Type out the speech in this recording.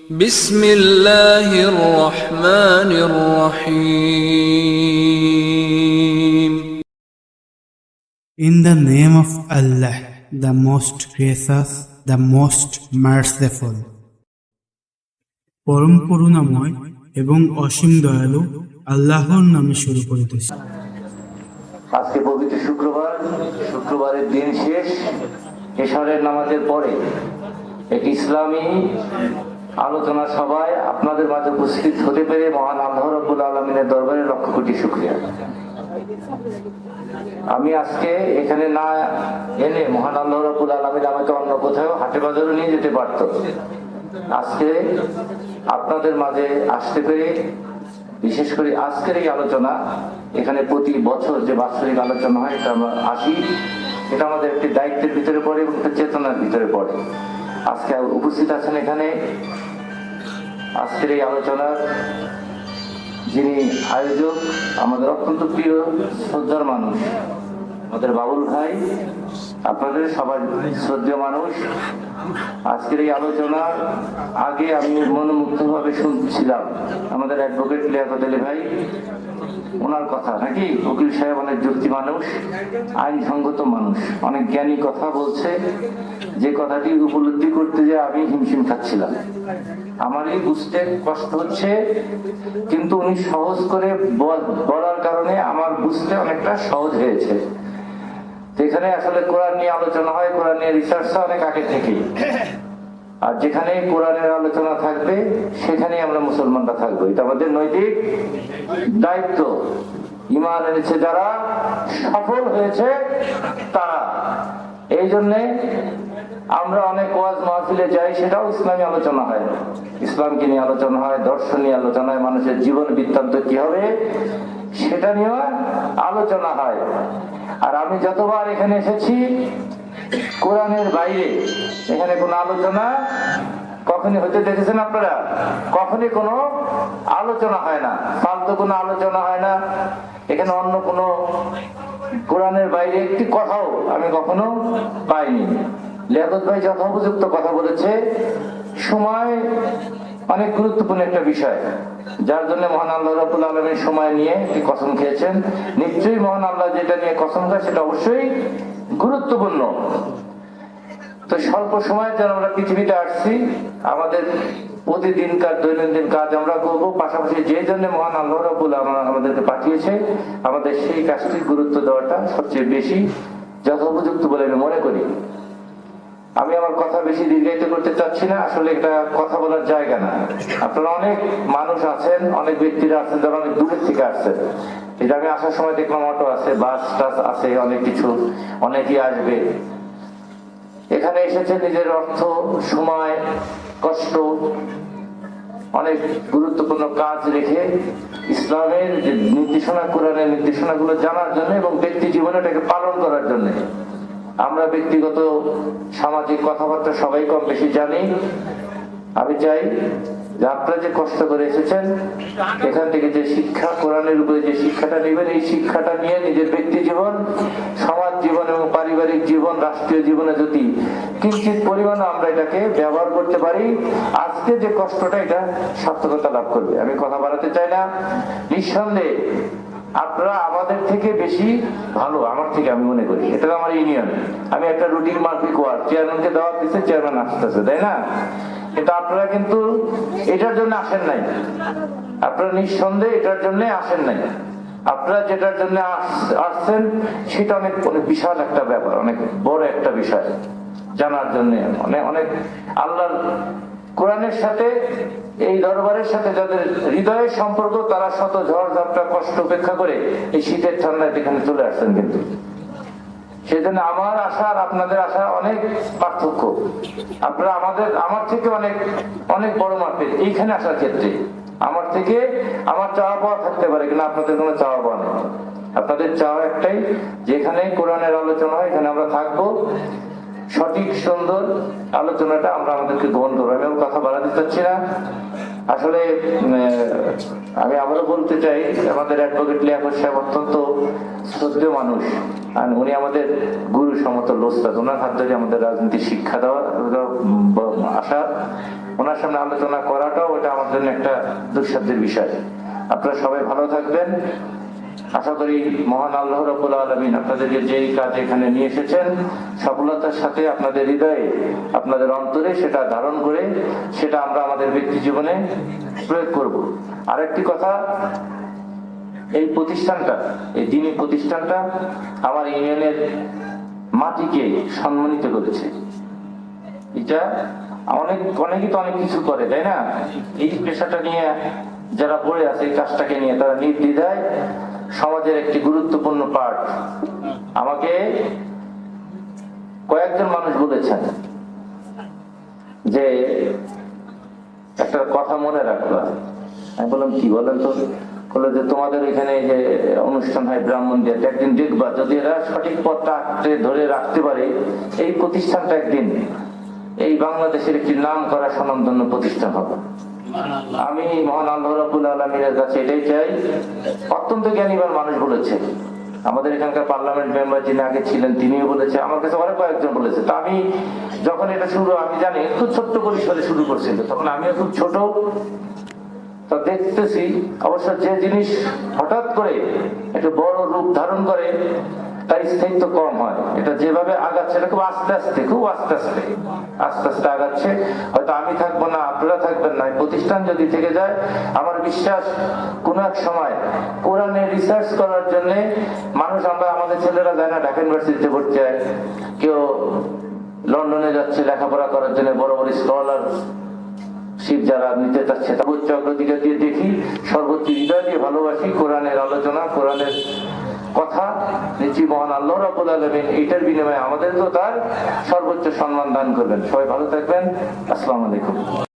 بسم الله الرحمن الرحيم. In the name of Allah, the most gracious, the most merciful. পরম করুণাময় এবং অসীম দয়ালু আল্লাহর নামে শুরু করিতেছি। আজকে পবিত্র শুক্রবারের দিন শেষ, এশারের নামাজের পরে একটি ইসলামী আলোচনা সভায় আপনাদের মাঝে উপস্থিত হতে পেরে মহান আল্লাহ রাব্বুল আলামিনের দরবারে লক্ষ কোটি শুকরিয়া। আমি আজকে এখানে না এনে মহান আল্লাহ রাব্বুল আলামিন আমাকে অন্য কোথাও হাটে বাজারে নিয়ে যেতে পারত। আজকে আপনাদের মাঝে আসতে পেরে, বিশেষ করে আজকের এই আলোচনা, এখানে প্রতি বছর যে বাৎসরিক আলোচনা হয় এটা আমরা আসি, এটা আমাদের একটি দায়িত্বের ভিতরে পড়ে এবং একটা চেতনার ভিতরে পড়ে। আজকে উপস্থিত আছেন এখানে আজকের এই আলোচনার যিনি আয়োজক, আমাদের অত্যন্ত প্রিয় শ্রদ্ধার মানুষ, আমাদের বাবুল ভাই, আপনাদের সবার শ্রদ্ধেয় মানুষ। আজকের এই আলোচনার আগে আমি মনোমুগ্ধভাবে শুনছিলাম আমাদের অ্যাডভোকেট লিয়াকত আলী ভাই, ওনার কথা, নাকি উকিল সাহেব অনেক যুক্তি মানুষ, আইনসঙ্গত মানুষ, অনেক জ্ঞানী কথা বলছে, যে কথাটি উপলব্ধি করতে যে আমি হিমশিম খাচ্ছিলাম, আমারই বুঝতে কষ্ট হচ্ছে, কিন্তু উনি সহজ করে বলার কারণে আমার বুঝতে অনেকটা সহজ হয়েছে। এখানে আসলে কোরআন নিয়ে আলোচনা হয়, কোরআন নিয়ে রিসার্চ অনেক আগে থেকেই, আর যেখানে কোরআনের আলোচনা থাকবে সেখানেই আমরা মুসলমানরা থাকবো, এটা আমাদের নৈতিক দায়িত্ব। ঈমান এনেছে যারা, সফল হয়েছে তারা। এই জন্যে আমরা অনেক ওয়াজ মাহফিলে যাই, সেটাও ইসলামী আলোচনা হয়, ইসলামকে নিয়ে আলোচনা হয়, দর্শন নিয়ে আলোচনা হয়, মানুষের জীবন বৃত্তান্ত কি হবে সেটা নিয়ে আলোচনা হয়। আর আমি যতবার এখানে এসেছি, কোরআনের বাইরে এখানে কোনো আলোচনা কখনই হতে দেখেছেন আপনারা? কখনই কোনো আলোচনা হয় না, ফালতু কোনো আলোচনা হয় না। এখানে অন্য কোনো কোরআনের বাইরে একটি কথাও আমি কখনো পাইনি। লিয়াকত ভাই যথোপযুক্ত কথা বলেছে, সময় অনেক গুরুত্বপূর্ণ একটা বিষয়, যার জন্য মহান আল্লাহ রাব্বুল আলামিন সময় নিয়ে একটি কসম খেয়েছেন। নিশ্চয়ই মহান আল্লাহ যেটা নিয়ে কসম খায় সেটা অবশ্যই গুরুত্বপূর্ণ। তো স্বল্প সময়ের জন্য আমরা পৃথিবীতে আসছি, আমাদের প্রতিদিনকার দৈনন্দিন কাজ আমরা করবো, পাশাপাশি যে জন্য মহান আল্লাহ রাব্বুল আলামিন আমাদেরকে পাঠিয়েছে, আমাদের সেই কাজটি গুরুত্ব দেওয়াটা সবচেয়ে বেশি যথোপযুক্ত বলে আমি মনে করি। আমি আমার কথা বেশি দীর্ঘায়িত করতে চাচ্ছি না, আসলে এটা কথা বলার জায়গা না। আপনারা অনেক মানুষ আছেন, অনেক ব্যক্তিরা আছেন যারা অনেক দূরের থেকে আসছেন। এটা আমি আসার সময় দেখলাম অটো আছে, বাস টাস আছে, অনেক কিছু, অনেকেই আসবে। এখানে এসেছে নিজের অর্থ, সময়, কষ্ট, অনেক গুরুত্বপূর্ণ কাজ রেখে ইসলামের যে নির্দেশনা, কোরআনের নির্দেশনাগুলো জানার জন্য এবং ব্যক্তি জীবনটাকে পালন করার জন্য। আমরা ব্যক্তিগত সামাজিক কথাবার্তা সবাই কম বেশি জানি। আমি চাই যে আপনারা যে কষ্ট করে এসেছেন, এখান থেকে যে শিক্ষা, কোরআনের উপরে যে শিক্ষাটা নেবেন, এই শিক্ষাটা নিয়ে নিজের ব্যক্তি জীবন, সমাজ জীবন এবং পারিবারিক জীবন, রাষ্ট্রীয় জীবনে যদি কিঞ্চিত পরিমাণে আমরা এটাকে ব্যবহার করতে পারি, আজকে যে কষ্টটা এটা সার্থকতা লাভ করবে। আমি কথা বাড়াতে চাই না। নিঃসন্দেহে আপনারা আমাদের থেকে বেশি ভালো, আমার থেকে আমি মনে করি। এটা আমার ইউনিয়ন, আমি একটা রুটিন মাফিক ওয়ার্ড, চেয়ারম্যানকে দেওয়া দিচ্ছে, চেয়ারম্যান আসতেছে, তাই না? কিন্তু আপনারা কিন্তু এটার জন্য আসেন নাই, আপনারা নিঃসন্দেহে এটার জন্য আসেন নাই। আপনারা যেটার জন্য আসছেন সেটা অনেক বিশাল একটা ব্যাপার, অনেক বড় একটা বিষয় জানার জন্য। অনেক আল্লাহর কোরআনের সাথে, এই দরবারের সাথে যাদের হৃদয়ের সম্পর্ক, তারা শত ঝড় ঝাপটা কষ্ট উপেক্ষা করে এই শীতের ঠান্ডায় এখানে চলে আসছেন। কিন্তু সেজন্য আমার আশা আর আপনাদের আশা অনেক পার্থক্য। আপনারা আমার থেকে অনেক অনেক বড় মাপের এইখানে আসার ক্ষেত্রে। আমার থেকে আমার চাওয়া পাওয়া থাকতে পারে, কিন্তু আপনাদের কোনো চাওয়া পাওয়া নেই। আপনাদের চাওয়া একটাই, যেখানে কোরআনের আলোচনা হয় এখানে আমরা থাকবো, সঠিক সুন্দর আলোচনাটা আমরা আমাদেরকে গ্রহণ করবো। আমি কথা বাড়াতে চাচ্ছি না। আসলে আমি আবারও বলতে চাই, আমাদের অ্যাডভোকেট লিয়াকত সাহেব অত্যন্ত শ্রদ্ধেয় মানুষ, আর উনি আমাদের গুরু সমতুল্য ওস্তাদ। ওনার হাত ধরে আমাদের রাজনীতি শিক্ষা দেওয়া আসা ওনার সামনে আলোচনা করাটাও ওটা আমার জন্য একটা দুঃসাধ্যের বিষয়। আপনারা সবাই ভালো থাকবেন। আশা করি মহান আল্লাহ রাব্বুল আলামিন আপনাদেরকে যেই কাজ এখানে নিয়ে এসেছেন সফলতার সাথে আপনাদের হৃদয়ে, আপনাদের অন্তরে সেটা ধারণ করে সেটা আমরা আমাদের ব্যক্তি জীবনে প্রয়োগ করব। আরেকটি কথা, এই প্রতিষ্ঠানটা, এই দ্বীনি প্রতিষ্ঠানটা আমার ইউনিয়নের মাটিকে সম্মানিত করেছে। এটা অনেকেই তো অনেক কিছু করে, তাই না? এই পেশাটা নিয়ে যারা পড়ে আছে, এই কাজটাকে নিয়ে তারা নির্দ্বিধায় সমাজের একটি গুরুত্বপূর্ণ পার্ট। আমাকে কয়েকজন মানুষ বলেছেন যে একটা কথা মনে রাখবা। আমি বললাম কি বলেন তো? বলে যে তোমাদের এখানে যে অনুষ্ঠান হয় ব্রাহ্মণদের, একদিন দেখবা যদি এরা সঠিক পথটা ধরে রাখতে পারে, এই প্রতিষ্ঠানটা একদিন এই বাংলাদেশের একটি নাম করা স্বনামধন্য প্রতিষ্ঠান হবে। আমি মহান আল্লাহ রাব্বুল আলামিনের কাছে এটাই চাই। অত্যন্ত জ্ঞানীবান মানুষ বলেছে, আমাদের এখানকার পার্লামেন্ট মেম্বার যিনি আগে ছিলেন তিনিও বলেছে, আমার কাছে অনেক কয়েকজন বলেছে। তা আমি যখন এটা শুরু, আমি জানি খুব ছোট্ট পরিসরে শুরু করছিল, তখন আমিও খুব ছোট। তা দেখতেছি অবশ্য যে জিনিস হঠাৎ করে একটা বড় রূপ ধারণ করে তার স্থায়িত্ব কম হয়। এটা যেভাবে আগাচ্ছে এটা খুব আস্তে আস্তে আগাচ্ছে। হয়তো আমি থাকবো না, আপনারা থাকবেন না, প্রতিষ্ঠান যদি থেকে যায় আমার বিশ্বাস কোন এক সময় কোরআনে রিসার্চ করার জন্য মানুষ, আমরা আমাদের ছেলেরা যায় না ঢাকা ইউনিভার্সিটিতে পড়তে যায়, কেউ লন্ডনে যাচ্ছে লেখাপড়া করার জন্য, বড় বড় স্কলার শিব যারা নিতে চাচ্ছে সর্বোচ্চ অগ্রাধিকার দিয়ে দেখি, সর্বোচ্চ হৃদয় দিয়ে ভালোবাসি কোরআনের আলোচনা, কোরআনের কথা নিচি মহান আল্লাহ রাব্বুল আলামিন এইটার বিনিময়ে আমাদেরকেও তার সর্বোচ্চ সম্মান দান করবেন। সবাই ভালো থাকবেন। আসসালামু আলাইকুম।